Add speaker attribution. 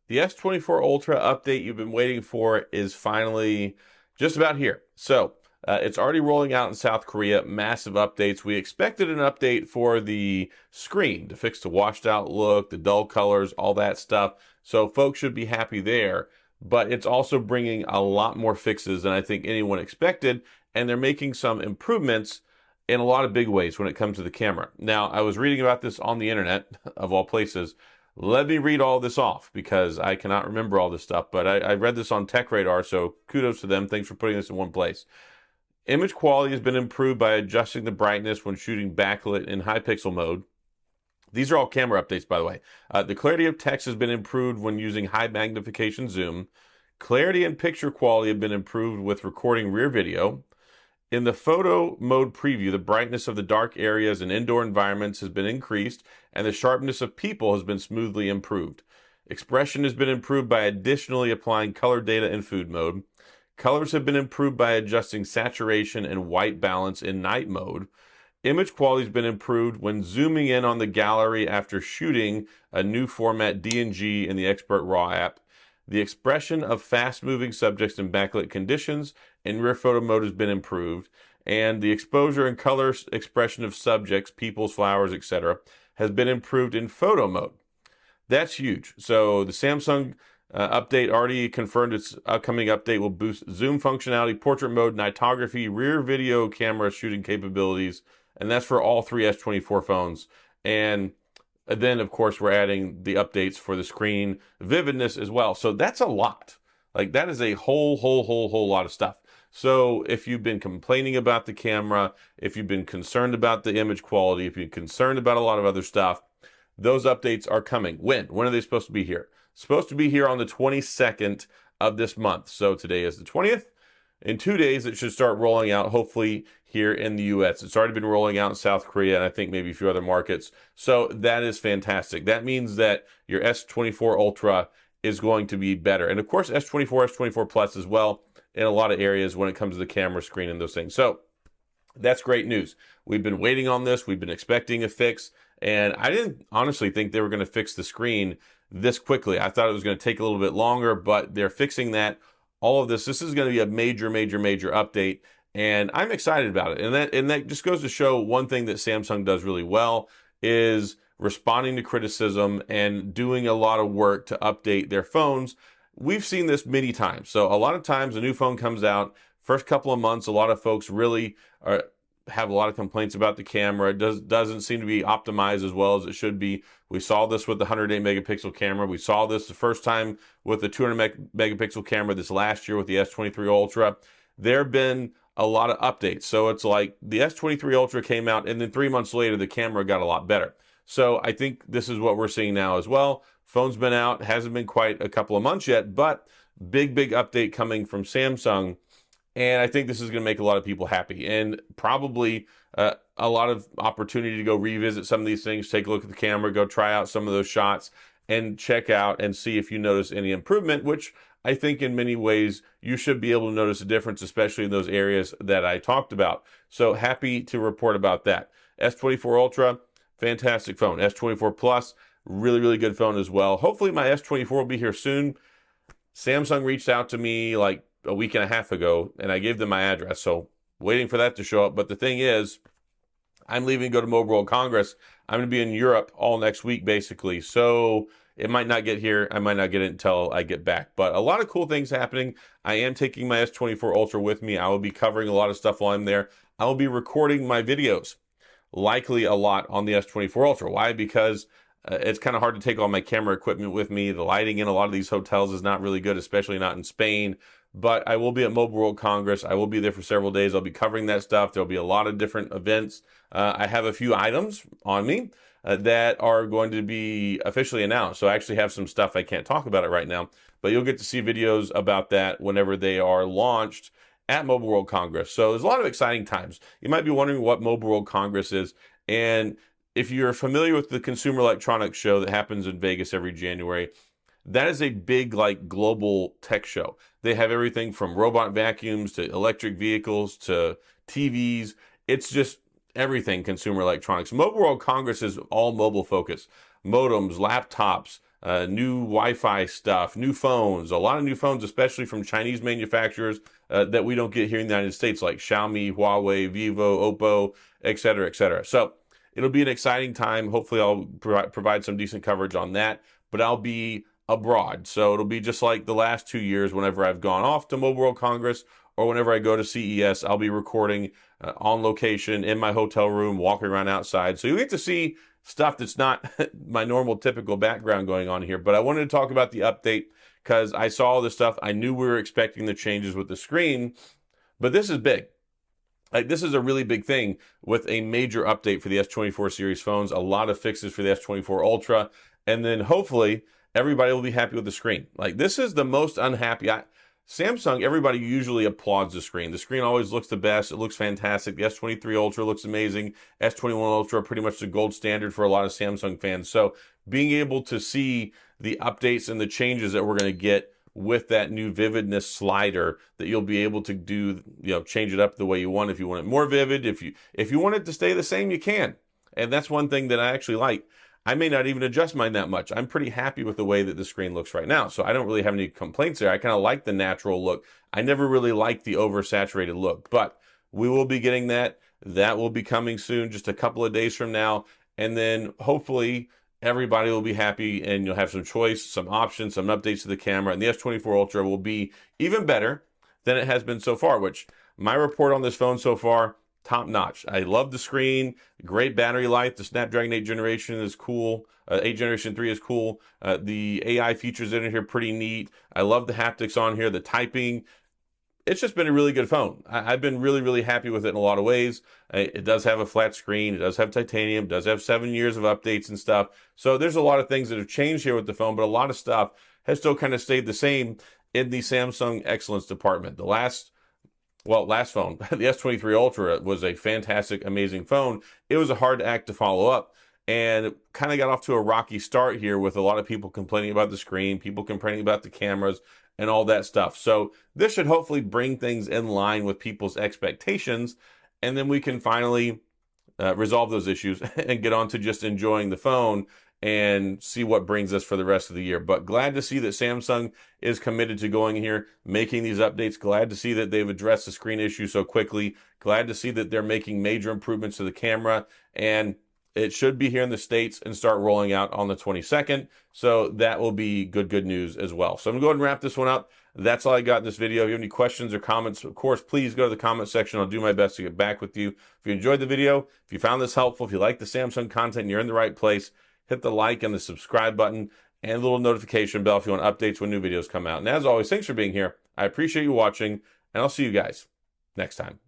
Speaker 1: The S24 Ultra update you've been waiting for is finally just about here. So it's already rolling out in South Korea, massive updates. We expected an update for the screen to fix the washed out look, the dull colors, all that stuff. So folks should be happy there. But it's also bringing a lot more fixes than I think anyone expected. And they're making some improvements in a lot of big ways when it comes to the camera. Now, I was reading about this on the internet, of all places. Let me read all this off because I cannot remember all this stuff, but I read this on Tech Radar, so kudos to them. Thanks for putting this in one place. Image quality has been improved by adjusting the brightness when shooting backlit in high pixel mode. These are all camera updates, by the way. The clarity of text has been improved when using high magnification zoom. Clarity and picture quality have been improved with recording rear video. In the photo mode preview, the brightness of the dark areas and indoor environments has been increased, and the sharpness of people has been smoothly improved. Expression has been improved by additionally applying color data in food mode. Colors have been improved by adjusting saturation and white balance in night mode. Image quality has been improved when zooming in on the gallery after shooting a new format DNG in the Expert RAW app. The expression of fast-moving subjects in backlit conditions in rear photo mode has been improved, and the exposure and color expression of subjects, peoples, flowers, etc., has been improved in photo mode. That's huge. So the Samsung update already confirmed its upcoming update will boost zoom functionality, portrait mode, nightography, rear video camera shooting capabilities, and that's for all three S24 phones. And then, of course, we're adding the updates for the screen vividness as well. So that's a lot. Like, that is a whole lot of stuff. So if you've been complaining about the camera, if you've been concerned about the image quality, if you're concerned about a lot of other stuff, those updates are coming. When? When are they supposed to be here? Supposed to be here on the 22nd of this month. So today is the 20th. In 2 days, it should start rolling out, hopefully, here in the US. It's already been rolling out in South Korea and I think maybe a few other markets. So that is fantastic. That means that your S24 Ultra is going to be better. And of course, S24, S24 Plus as well in a lot of areas when it comes to the camera screen and those things. So that's great news. We've been waiting on this. We've been expecting a fix. And I didn't honestly think they were going to fix the screen this quickly. I thought it was going to take a little bit longer, but they're fixing that. All of this is going to be a major update, and I'm excited about it. And that just goes to show one thing that Samsung does really well is responding to criticism and doing a lot of work to update their phones. We've seen this many times. So a lot of times a new phone comes out, first couple of months, a lot of folks really have a lot of complaints about the camera. It doesn't seem to be optimized as well as it should be. We saw this with the 108 megapixel camera. We saw this the first time with the 200 megapixel camera this last year with the S23 Ultra. There have been a lot of updates. So it's like the S23 Ultra came out and then 3 months later, the camera got a lot better. So I think this is what we're seeing now as well. Phone's been out, hasn't been quite a couple of months yet, but big update coming from Samsung. And I think this is going to make a lot of people happy and probably a lot of opportunity to go revisit some of these things, take a look at the camera, go try out some of those shots and check out and see if you notice any improvement, which I think in many ways you should be able to notice a difference, especially in those areas that I talked about. So happy to report about that. S24 Ultra, fantastic phone. S24 Plus, really good phone as well. Hopefully my S24 will be here soon. Samsung reached out to me like a week and a half ago, and I gave them my address, so waiting for that to show up. But the thing is, I'm leaving to go to Mobile World Congress. I'm going to be in Europe all next week, basically, so it might not get here. I might not get it until I get back, but a lot of cool things happening. I am taking my S24 Ultra with me. I will be covering a lot of stuff while I'm there. I will be recording my videos, likely a lot on the S24 Ultra. Why? Because it's kind of hard to take all my camera equipment with me. The lighting in a lot of these hotels is not really good, especially not in Spain. But I will be at Mobile World Congress. I will be there for several days. I'll be covering that stuff. There'll be a lot of different events. I have a few items on me that are going to be officially announced. So I actually have some stuff I can't talk about it right now. But you'll get to see videos about that whenever they are launched at Mobile World Congress. So there's a lot of exciting times. You might be wondering what Mobile World Congress is. And if you're familiar with the Consumer Electronics Show that happens in Vegas every January, that is a big, like, global tech show. They have everything from robot vacuums to electric vehicles to TVs. It's just everything consumer electronics. Mobile World Congress is all mobile focused. Modems, laptops, new Wi-Fi stuff, new phones, a lot of new phones, especially from Chinese manufacturers that we don't get here in the United States, like Xiaomi, Huawei, Vivo, Oppo, et cetera, et cetera. So it'll be an exciting time. Hopefully I'll provide some decent coverage on that, but I'll be abroad. So it'll be just like the last 2 years whenever I've gone off to Mobile World Congress or whenever I go to CES, I'll be recording on location in my hotel room, walking around outside. So you get to see stuff that's not my normal typical background going on here. But I wanted to talk about the update because I saw all this stuff. I knew we were expecting the changes with the screen, but this is big. Like, this is a really big thing with a major update for the S24 series phones, a lot of fixes for the S24 Ultra, and then hopefully everybody will be happy with the screen. Like, this is the most unhappy. Samsung, everybody usually applauds the screen. The screen always looks the best. It looks fantastic. The S23 Ultra looks amazing. S21 Ultra, pretty much the gold standard for a lot of Samsung fans. So being able to see the updates and the changes that we're going to get with that new vividness slider, that you'll be able to do, change it up the way you want. If you want it more vivid, if you want it to stay the same, you can. And that's one thing that I actually like. I may not even adjust mine that much. I'm pretty happy with the way that the screen looks right now. So I don't really have any complaints there. I kind of like the natural look. I never really liked the oversaturated look, but we will be getting that. That will be coming soon, just a couple of days from now. And then hopefully everybody will be happy and you'll have some choice, some options, some updates to the camera. And the S24 Ultra will be even better than it has been so far, which my report on this phone so far, top notch. I love the screen, great battery life. The Snapdragon 8 generation is cool. 8 generation 3 is cool. The AI features in it here pretty neat. I love the haptics on here, the typing. It's just been a really good phone. I've been really, really happy with it in a lot of ways. It does have a flat screen. It does have titanium. It does have 7 years of updates and stuff. So there's a lot of things that have changed here with the phone, but a lot of stuff has still kind of stayed the same in the Samsung excellence department. The last phone, the S23 Ultra, was a fantastic, amazing phone. It was a hard act to follow up, and kind of got off to a rocky start here with a lot of people complaining about the screen, people complaining about the cameras, and all that stuff. So this should hopefully bring things in line with people's expectations, and then we can finally resolve those issues and get on to just enjoying the phone and see what brings us for the rest of the year. But glad to see that Samsung is committed to going here, making these updates. Glad to see that they've addressed the screen issue so quickly. Glad to see that they're making major improvements to the camera, and it should be here in the States and start rolling out on the 22nd. So that will be good news as well. So I'm gonna go ahead and wrap this one up. That's all I got in this video. If you have any questions or comments, of course, please go to the comment section. I'll do my best to get back with you. If you enjoyed the video, if you found this helpful, if you like the Samsung content and you're in the right place, hit the like and the subscribe button and the little notification bell if you want updates when new videos come out. And as always, thanks for being here. I appreciate you watching, and I'll see you guys next time.